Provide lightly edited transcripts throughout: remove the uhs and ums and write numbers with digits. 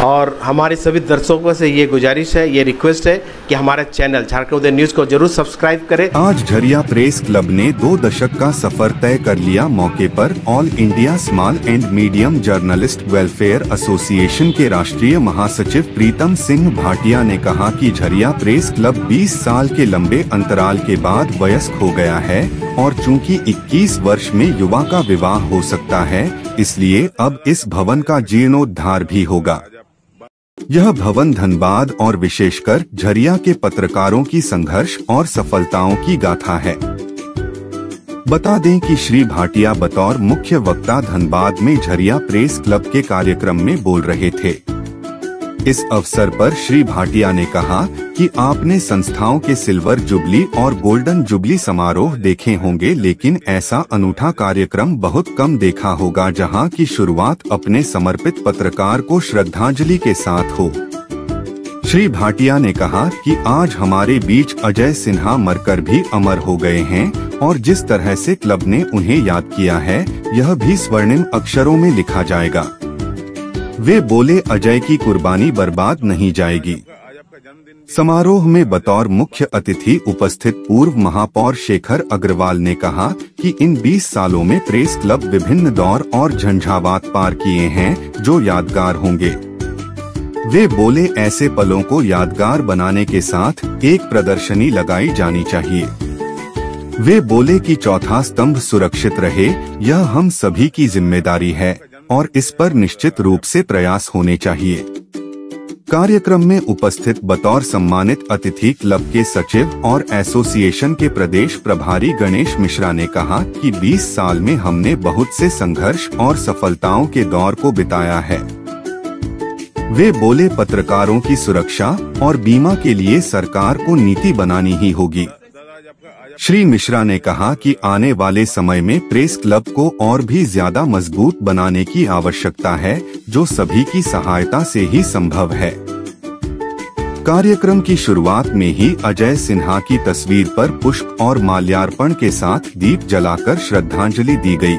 और हमारे सभी दर्शकों से ये गुजारिश है, ये रिक्वेस्ट है कि हमारे चैनल झारखंड उदय न्यूज को जरूर सब्सक्राइब करें। आज झरिया प्रेस क्लब ने 2 दशक का सफर तय कर लिया। मौके पर all India small and medium journalist welfare association के राष्ट्रीय महासचिव प्रीतम सिंह भाटिया ने कहा कि झरिया प्रेस क्लब 20 साल के लंबे अंतराल के बाद वयस्क हो गया है और चूंकि 21 वर्ष में युवा का विवाह हो सकता है, इसलिए अब इस भवन का जीर्णोद्धार भी होगा। यह भवन धनबाद और विशेषकर झरिया के पत्रकारों की संघर्ष और सफलताओं की गाथा है। बता दें कि श्री भाटिया बतौर मुख्य वक्ता धनबाद में झरिया प्रेस क्लब के कार्यक्रम में बोल रहे थे। इस अवसर पर श्री भाटिया ने कहा कि आपने संस्थाओं के सिल्वर जुबली और गोल्डन जुबली समारोह देखे होंगे, लेकिन ऐसा अनूठा कार्यक्रम बहुत कम देखा होगा जहां की शुरुआत अपने समर्पित पत्रकार को श्रद्धांजलि के साथ हो। श्री भाटिया ने कहा कि आज हमारे बीच अजय सिन्हा मरकर भी अमर हो गए हैं और जिस तरह से क्लब ने उन्हें याद किया है, यह भी स्वर्णिम अक्षरों में लिखा जाएगा। वे बोले, अजय की कुर्बानी बर्बाद नहीं जाएगी। समारोह में बतौर मुख्य अतिथि उपस्थित पूर्व महापौर शेखर अग्रवाल ने कहा कि इन 20 सालों में प्रेस क्लब विभिन्न दौर और झंझावात पार किए हैं जो यादगार होंगे। वे बोले, ऐसे पलों को यादगार बनाने के साथ एक प्रदर्शनी लगाई जानी चाहिए। वे बोले कि चौथा स्तंभ सुरक्षित रहे, यह हम सभी की जिम्मेदारी है और इस पर निश्चित रूप से प्रयास होने चाहिए। कार्यक्रम में उपस्थित बतौर सम्मानित अतिथि क्लब के सचिव और एसोसिएशन के प्रदेश प्रभारी गणेश मिश्रा ने कहा कि 20 साल में हमने बहुत से संघर्ष और सफलताओं के दौर को बिताया है। वे बोले, पत्रकारों की सुरक्षा और बीमा के लिए सरकार को नीति बनानी ही होगी। श्री मिश्रा ने कहा कि आने वाले समय में प्रेस क्लब को और भी ज्यादा मजबूत बनाने की आवश्यकता है, जो सभी की सहायता से ही संभव है। कार्यक्रम की शुरुआत में ही अजय सिन्हा की तस्वीर पर पुष्प और माल्यार्पण के साथ दीप जलाकर श्रद्धांजलि दी गई।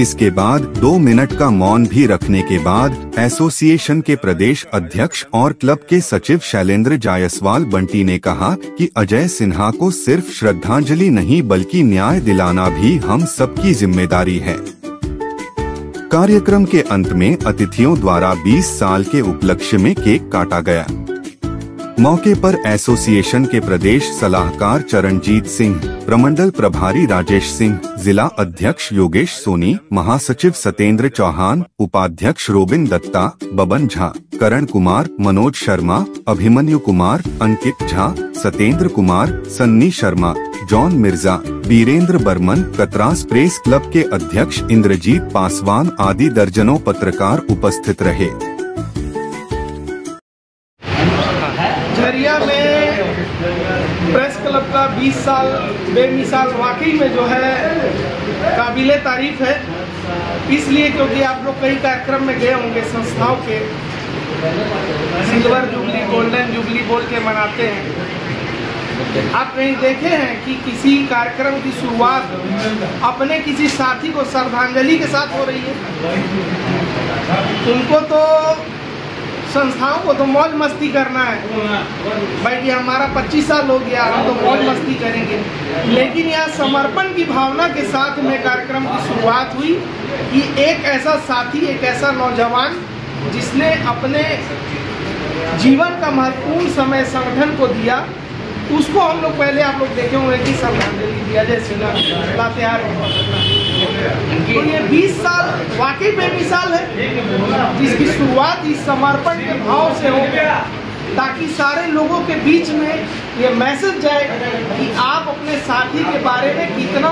इसके बाद 2 मिनट का मौन भी रखने के बाद एसोसिएशन के प्रदेश अध्यक्ष और क्लब के सचिव शैलेंद्र जायसवाल बंटी ने कहा कि अजय सिन्हा को सिर्फ श्रद्धांजलि नहीं बल्कि न्याय दिलाना भी हम सबकी जिम्मेदारी है। कार्यक्रम के अंत में अतिथियों द्वारा 20 साल के उपलक्ष्य में केक काटा गया। मौके पर एसोसिएशन के प्रदेश सलाहकार चरणजीत सिंह, प्रमंडल प्रभारी राजेश सिंह, जिला अध्यक्ष योगेश सोनी, महासचिव सतेंद्र चौहान, उपाध्यक्ष Robin Datta, Baban Jha, Karan Kumar, Manoj Sharma, Abhimanyu Kumar, Ankit Jha, Satendra Kumar, Sunny Sharma, John Mirza, Virendra Barman, Katras press club के अध्यक्ष इंद्रजीत पासवान आदि दर्जनों पत्रकार उपस्थित रहे। झरिया में प्रेस क्लब का 20 साल बेमिसाल वाकई में जो है काबिले तारीफ है। इसलिए क्योंकि आप लोग कई कार्यक्रम में गए होंगे, संस्थाओं के सिल्वर जुबली गोल्डन जुबली बोल के मनाते हैं। आप कहीं देखे हैं कि किसी कार्यक्रम की शुरुआत अपने किसी साथी को श्रद्धांजलि के साथ हो रही है? उनको तो संस्थाओं को तो मौज मस्ती करना है भाई कि हमारा 25 साल हो गया, हम तो मौज मस्ती करेंगे। लेकिन यह समर्पण की भावना के साथ में कार्यक्रम की शुरुआत हुई कि एक ऐसा साथी, एक ऐसा नौजवान जिसने अपने जीवन का महत्वपूर्ण समय संगठन को दिया, उसको हम लोग पहले आप लोग देखे हुए कि श्रद्धांजलि दिया जैसे लातेहार। तो ये 20 साल वाकई बेमिसाल है, जिसकी शुरुआत इस समर्पण के भाव से हो, ताकि सारे लोगों के बीच में ये मैसेज जाए कि आप अपने साथी के बारे में कितना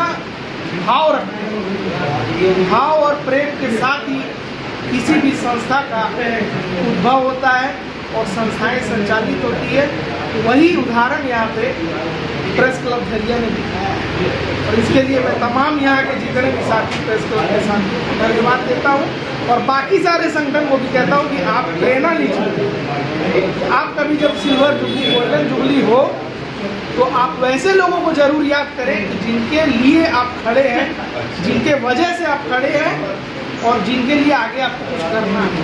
भाव रखते हैं। भाव और प्रेम के साथ ही किसी भी संस्था का उद्भव होता है और संस्थाएं संचालित होती है। वही उदाहरण यहाँ पे प्रेस क्लब झरिया ने दिखाया है और इसके लिए मैं तमाम यहाँ के जितने भी साथी प्रेस क्लब के साथ धन्यवाद देता हूँ और बाकी सारे संगठन को भी कहता हूँ कि आप प्रेरणा लीजिए। आप कभी जब सिल्वर जुबली गोल्डन जुबली हो तो आप वैसे लोगों को जरूर याद करें कि जिनके लिए आप खड़े हैं, जिनके वजह से आप खड़े हैं और जिनके लिए आगे आपको कुछ करना है,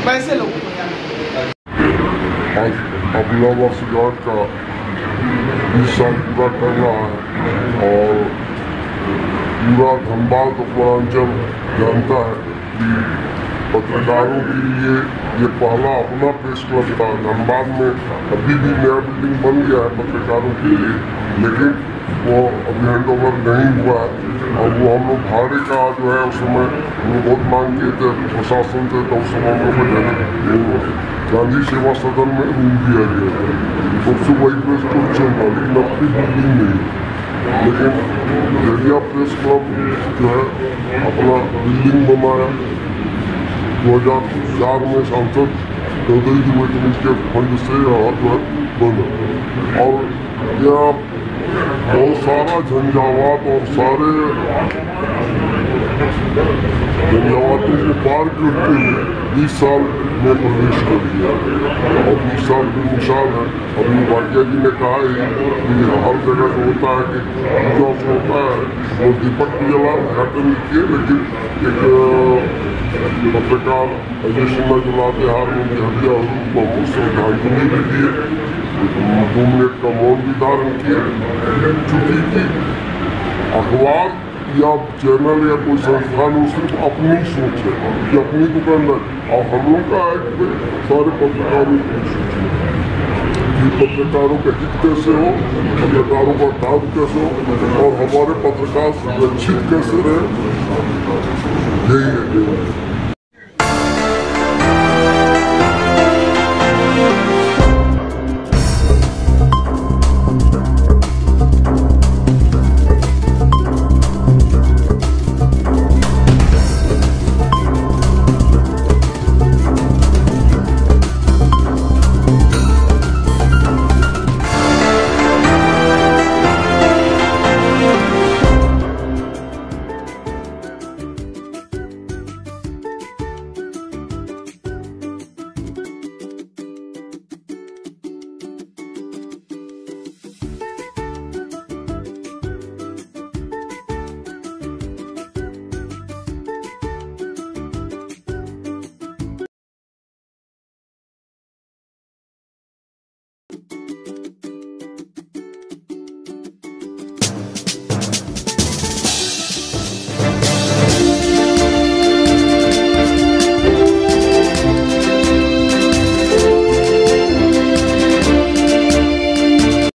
वैसे लोगों को याद करें। आज अगला वर्षगांठ का 20 साल पूरा कर रहा है और पूरा धनबाद उत्तरांचल जानता है कि पत्रकारों के लिए ये पहला अपना प्रेस क्लब था। धनबाद में अभी भी नया बिल्डिंग बन गया है पत्रकारों के लिए, लेकिन वो अभी हैंड ओवर नहीं हुआ है और वो हम लोग भाड़े का जो है उस समय हम लोग बहुत मांग किए थे प्रशासन से, तो उस समय हम लोग को गांधी सेवा सदन में रूम दिया गया था। उससे वही प्रेस क्लब चल रहा, लेकिन अपनी बिल्डिंग नहीं। लेकिन जलिया प्रेस क्लब जो है अपना बिल्डिंग बनाया 2004 में सांसद चौधरी दुबे के फंड से बना और यह बहुत सारा झंझावात और सारे झंझावातों को पार करते हुए 20 साल में प्रवेश कर दिया और 20 साल की मिसाल है। अभी भाटिया जी ने कहा है कि हर जगह जो होता है कि पूजा होता है वो दीपक भी जला उद्घाटन किए, लेकिन एक पत्रकार अजय सिन्हा जो लातेहार में उनकी हत्या हुई बहुत श्रद्धांजलि भी दिए, 2 मिनट का मौन भी धारण किए। चूंकि कि अखबार या चैनल या कोई संस्थान वो सिर्फ अपनी सोच है कि अपनी दुकानदार, और हम लोग का है कि सारे पत्रकारों की सोच है कि पत्रकारों का हित कैसे हो, पत्रकारों का काम कैसे हो और हमारे पत्रकार सुरक्षित कैसे रहे, यही है।